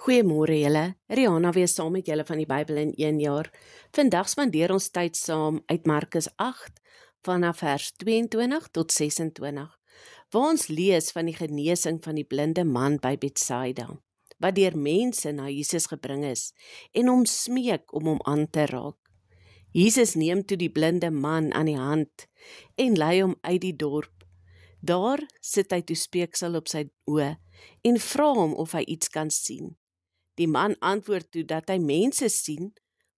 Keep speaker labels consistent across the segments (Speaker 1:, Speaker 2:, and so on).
Speaker 1: Goeiemôre julle, Rihanna weer saam met julle van die Bybel in 1 jaar. Vandag spandeer ons tyd saam uit Markus 8 vanaf vers 22 tot 26, waar ons lees van die genesing van die blinde man by Betsaida, wat deur mense na Jesus gebring is en hom smeek om hom aan te raak. Jesus neem toe die blinde man aan die hand en lei hom uit die dorp. Daar sit hy toe speeksel op sy oë en vra hom of hy iets kan sien. Die man antwoord toe dat hy mense sien,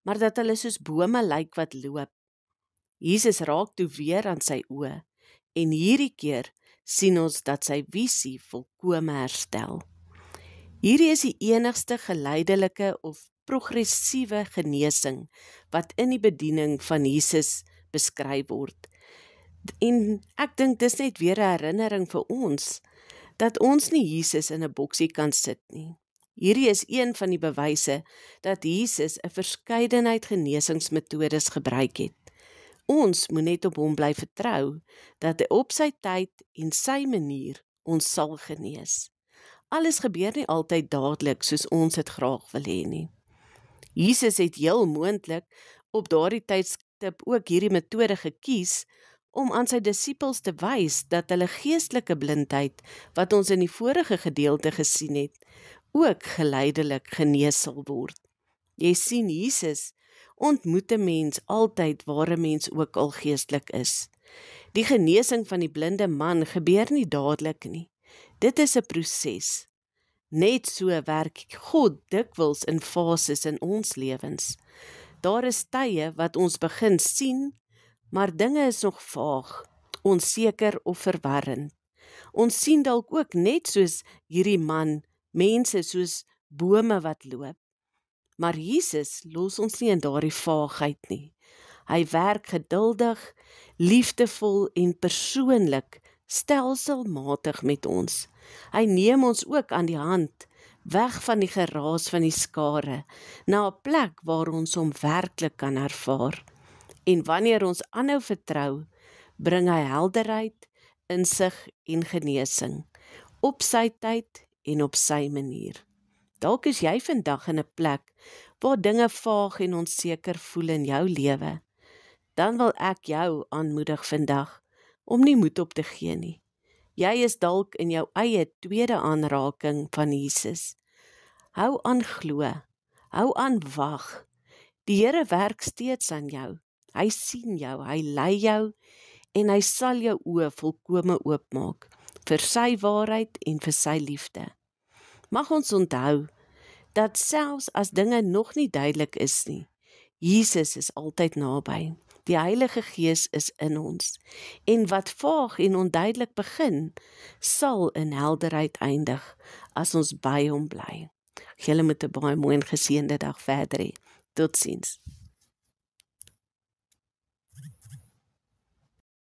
Speaker 1: maar dat hulle soos bome lyk wat loop. Jesus raak toe weer aan sy oë en hierdie keer sien ons dat sy visie volkome herstel. Hierdie is die enigste geleidelike of progressiewe genesing wat in die bediening van Jesus beskryf word. En ek dink dis net weer 'n herinnering vir ons, dat ons nie Jesus in 'n boksie kan sit nie. Hierdie is een van die bewyse dat Jesus 'n verskeidenheid genesingsmetodes gebruik het. Ons moet net op hom bly vertrou, dat hy op sy tyd en sy manier ons sal genees. Alles gebeur nie altyd dadelik soos ons dit graag wil hê nie. Jesus het heel moontlik op daardie tydstip ook hierdie metode gekies om aan sy disippels te wys dat hulle geestelike blindheid, wat ons in die vorige gedeelte gesien het, ook geleidelik genees sal word. Jy sien, Jesus ontmoet 'n mens altyd waar 'n mens ook al geestelik is. Die genesing van die blinde man gebeur nie dadelik nie. Dit is 'n proses. Net so werk God dikwels in fases in ons lewens. Daar is tye wat ons begin sien, maar dinge is nog vaag, onseker of verwarrend. Ons sien dalk ook net soos hierdie man, mense soos bome wat loop. Maar Jesus los ons nie in daardie vaagheid nie. Hy werk geduldig, liefdevol en persoonlik, stelselmatig met ons. Hy neem ons ook aan die hand, weg van die geraas van die skare, na 'n plek waar ons hom werklik kan ervaar. En wanneer ons aanhou vertrou, bring hy helderheid, insig en genesing, op sy tyd en op sy manier. Dalk is jy vandag in 'n plek waar dinge vaag en onseker voel in jou lewe. Dan wil ek jou aanmoedig vandag om nie moed op te gee nie. Jy is dalk in jou eie tweede aanraking van Jesus. Hou aan glo, hou aan wag. Die Here werk steeds aan jou. Hy sien jou, hy lei jou en hy sal jou oë volkome oopmaak vir sy waarheid en vir sy liefde. Mag ons onthou dat selfs as dinge nog nie duidelik is nie, Jesus is altyd naby. Die Heilige Gees is in ons en wat vaag en onduidelik begin, sal in helderheid eindig as ons by hom bly. Julle moet 'n baie mooi en geseënde dag verder hê. Totsiens.